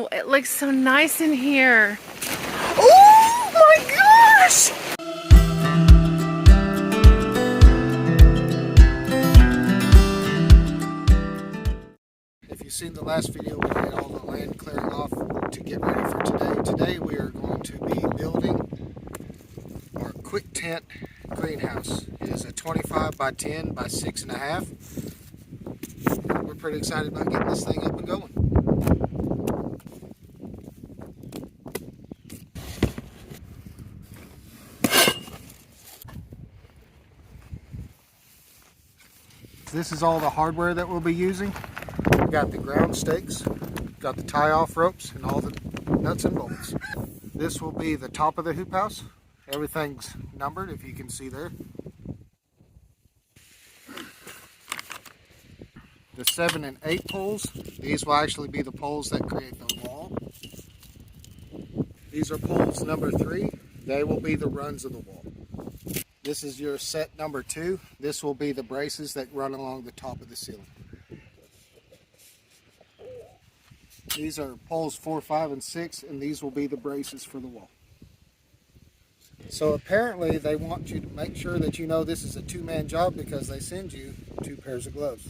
Oh, it looks so nice in here. Oh my gosh! If you've seen the last video, we had all the land clearing off to get ready for today. Today we are going to be building our Quictent greenhouse. It is a 25 by 10 by 6.5. We're pretty excited about getting this thing up and going. This is all the hardware that we'll be using. We've got the ground stakes, got the tie-off ropes, and all the nuts and bolts. This will be the top of the hoop house. Everything's numbered, if you can see there. The 7 and 8 poles, these will actually be the poles that create the wall. These are poles number 3. They will be the runs of the wall. This is your set number 2. This will be the braces that run along the top of the ceiling. These are poles 4, 5, and 6, and these will be the braces for the wall. So apparently they want you to make sure that you know this is a 2-man job because they send you 2 pairs of gloves.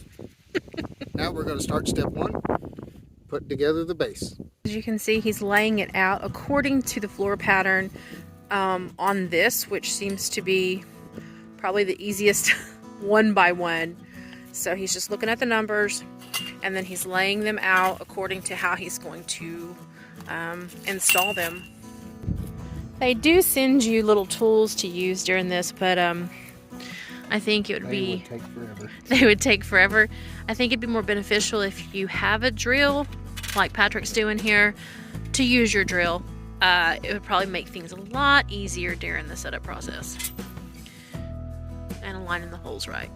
Now we're going to start step 1, putting together the base. As you can see, he's laying it out according to the floor pattern on this, which seems to be probably the easiest one by one. So he's just looking at the numbers and then he's laying them out according to how he's going to install them. They do send you little tools to use during this, but I think it would be... They would take forever. They would take forever. I think it'd be more beneficial if you have a drill, like Patrick's doing here, to use your drill. It would probably make things a lot easier during the setup process. And aligning the holes right.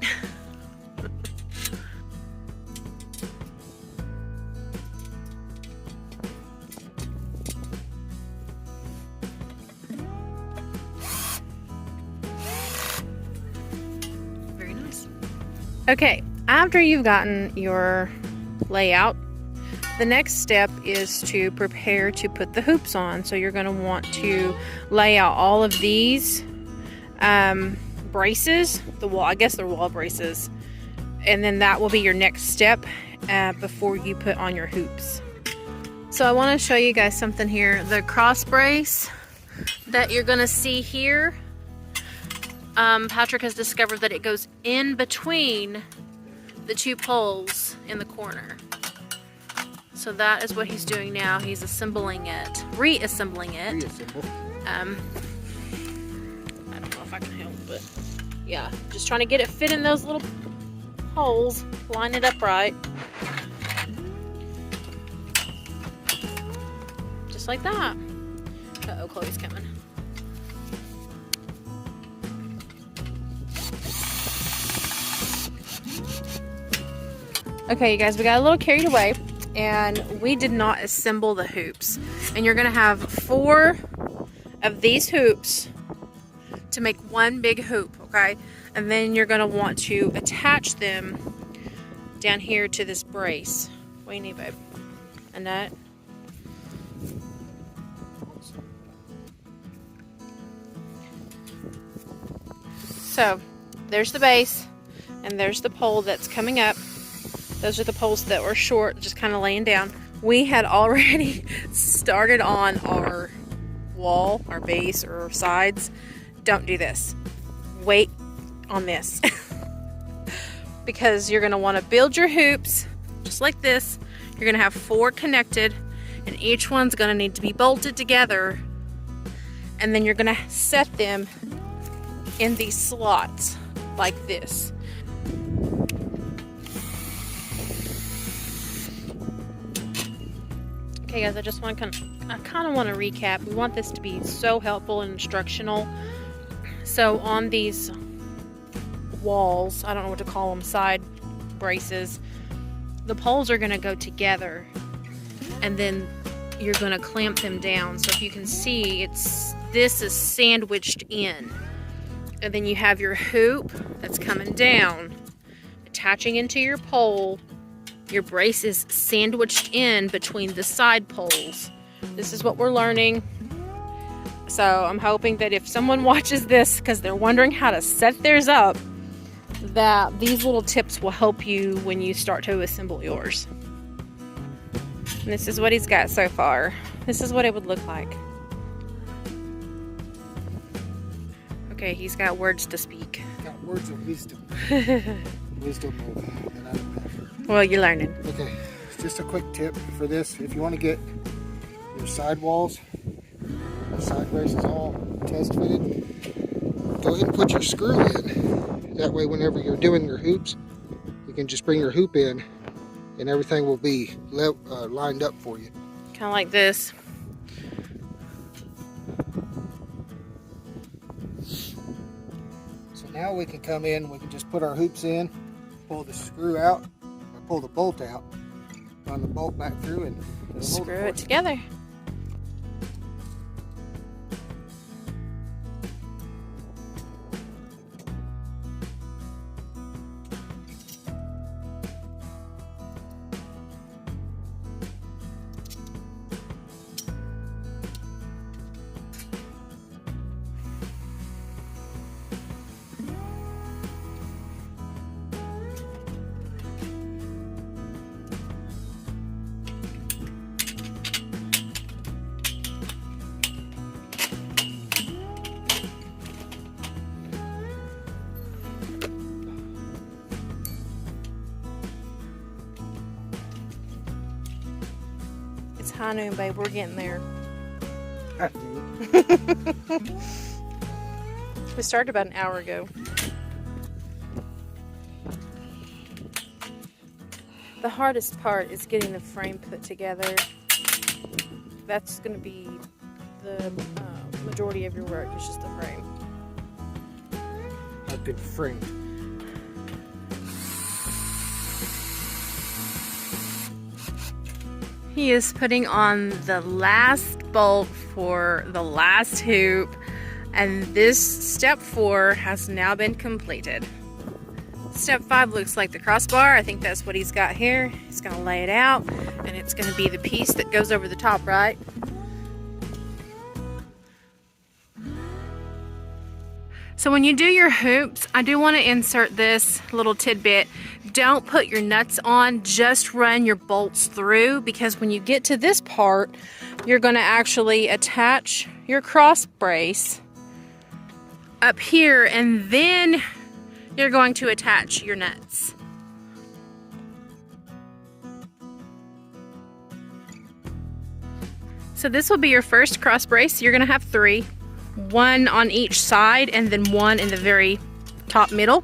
Very nice. Okay, after you've gotten your layout, the next step is to prepare to put the hoops on. So you're going to want to lay out all of these braces, the wall, I guess they're wall braces, and then that will be your next step before you put on your hoops. So I want to show you guys something here. The cross brace that you're going to see here, Patrick has discovered that it goes in between the 2 poles in the corner. So that is what he's doing now. He's assembling it, reassembling it. I don't know if I can help, but yeah, just trying to get it fit in those little holes, line it up right. Just like that. Uh-oh, Chloe's coming. Okay, you guys, we got a little carried away. And we did not assemble the hoops. And you're going to have 4 of these hoops to make one big hoop, okay? And then you're going to want to attach them down here to this brace. What do you need, babe? A nut? So, there's the base, and there's the pole that's coming up. Those are the poles that were short, just kind of laying down. We had already started on our wall, our base, or sides. Don't do this. Wait on this. Because you're going to want to build your hoops just like this. You're going to have 4 connected, and each one's going to need to be bolted together. And then you're going to set them in these slots like this. Okay guys, I kind of want to recap. We want this to be so helpful and instructional. So on these walls, I don't know what to call them, side braces, the poles are going to go together and then you're going to clamp them down. So if you can see, this is sandwiched in. And then you have your hoop that's coming down, attaching into your pole, your brace is sandwiched in between the side poles. This is what we're learning. So I'm hoping that if someone watches this because they're wondering how to set theirs up, that these little tips will help you when you start to assemble yours. And this is what he's got so far. This is what it would look like. Okay, he's got words to speak. Got words of wisdom. Wisdom that I don't have. Well, you're learning. Okay, just a quick tip for this. If you want to get your sidewalls, the side braces all test fitted, go ahead and put your screw in. That way whenever you're doing your hoops, you can just bring your hoop in and everything will be lined up for you. Kind of like this. So now we can come in, we can just put our hoops in, pull the screw out, or pull the bolt out, run the bolt back through and screw it together. It's high noon, babe. We're getting there. We started about an hour ago. The hardest part is getting the frame put together. That's going to be the majority of your work. It's just the frame. I've been framed. He is putting on the last bolt for the last hoop, and this step 4 has now been completed. Step 5 looks like the crossbar. I think that's what he's got here. He's going to lay it out, and it's going to be the piece that goes over the top, right? So when you do your hoops, I do want to insert this little tidbit. Don't put your nuts on, just run your bolts through, because when you get to this part, you're going to actually attach your cross brace up here, and then you're going to attach your nuts. So this will be your first cross brace. You're going to have 3. 1 on each side and then 1 in the very top middle.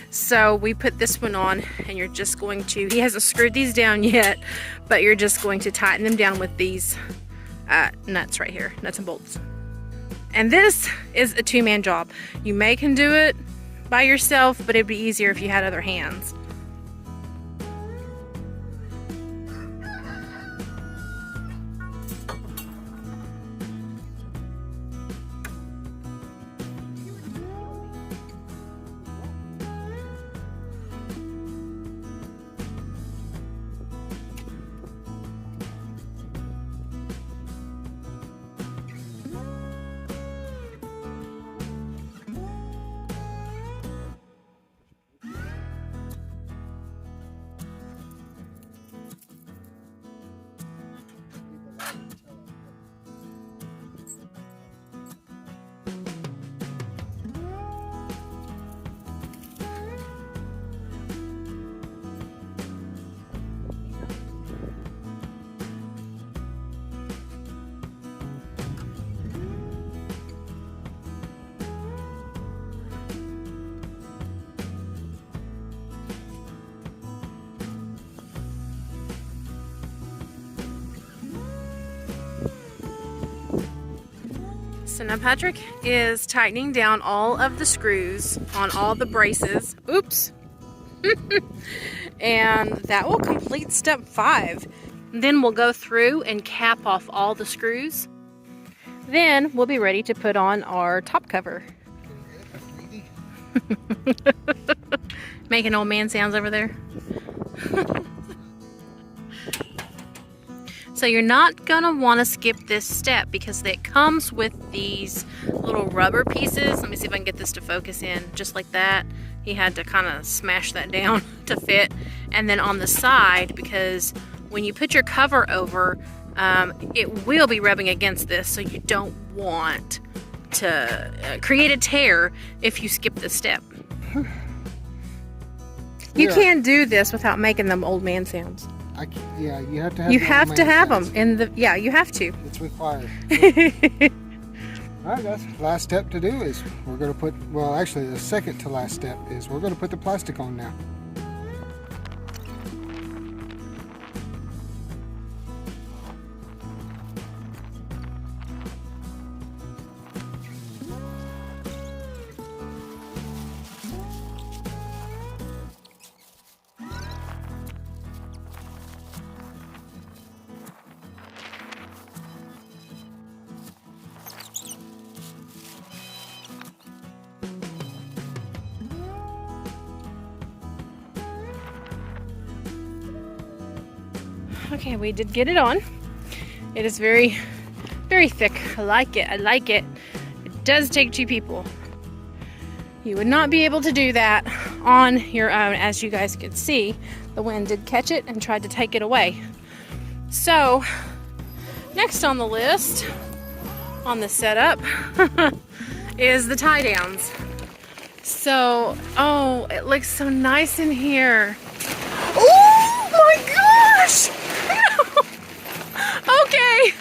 So we put this one on, and you're just going to, he hasn't screwed these down yet, but you're just going to tighten them down with these nuts right here, nuts and bolts. And this is a 2-man job. You can do it by yourself, but it'd be easier if you had other hands. So now Patrick is tightening down all of the screws on all the braces. Oops. And that will complete step 5. Then we'll go through and cap off all the screws. Then we'll be ready to put on our top cover. Making old man sounds over there. So you're not gonna want to skip this step because it comes with these little rubber pieces. Let me see if I can get this to focus in just like that. He had to kind of smash that down to fit. And then on the side, because when you put your cover over, it will be rubbing against this, so you don't want to create a tear if you skip this step. You can't do this without making them old man sounds. Yeah, you have to have. You have to have them in the. Yeah, you have to. It's required. All right, guys. Last step to do is we're going to put. Well, actually, the second to last step is we're going to put the plastic on now. Okay, we did get it on. It is very, very thick. I like it. I like it. It does take 2 people. You would not be able to do that on your own. As you guys could see, the wind did catch it and tried to take it away. So, next on the list, on the setup, is the tie downs. So, oh, it looks so nice in here. Oh my gosh! Okay.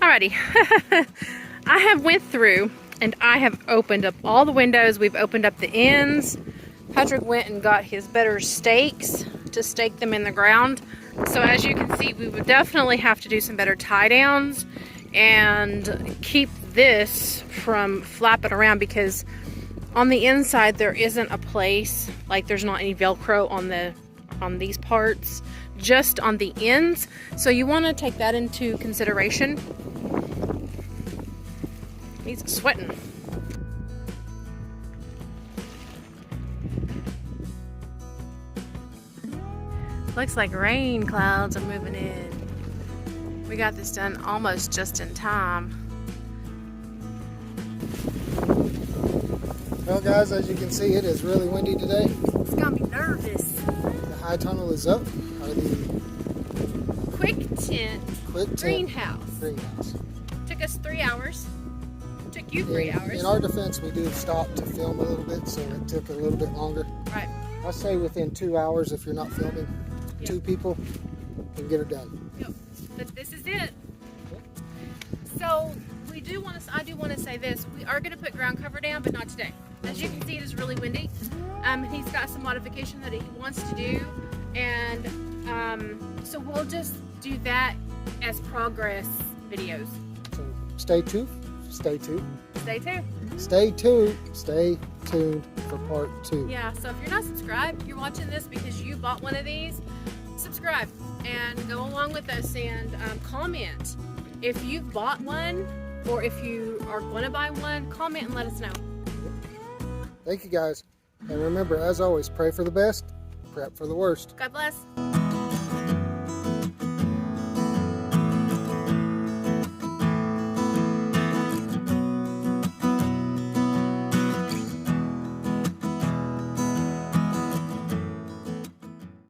Alrighty. I have went through and I have opened up all the windows. We've opened up the ends. Patrick went and got his better stakes to stake them in the ground. So as you can see, we would definitely have to do some better tie downs and keep this from flapping around, because on the inside there isn't a place, like there's not any Velcro on these parts, just on the ends. So you want to take that into consideration. He's sweating. Looks like rain clouds are moving in. We got this done almost just in time. Well, guys, as you can see, it is really windy today. It's got me nervous. The high tunnel is up. Or the Quictent Greenhouse. Greenhouse. Took us 3 hours. Took you 3 hours. In our defense, we did stop to film a little bit, so it took a little bit longer. Right. I say within 2 hours, if you're not filming, 2 people can get it done. Yep. But this is it. So I do want to say this. We are going to put ground cover down, but not today. As you can see, it is really windy. He's got some modification that he wants to do, and so we'll just do that as progress videos. So stay tuned. Stay tuned. Stay tuned. Stay tuned. Stay tuned for part 2. Yeah. So if you're not subscribed, you're watching this because you bought one of these. Subscribe and go along with us, and comment if you've bought one, or if you are going to buy one. Comment and let us know. Thank you, guys. And remember, as always, pray for the best, prep for the worst. God bless.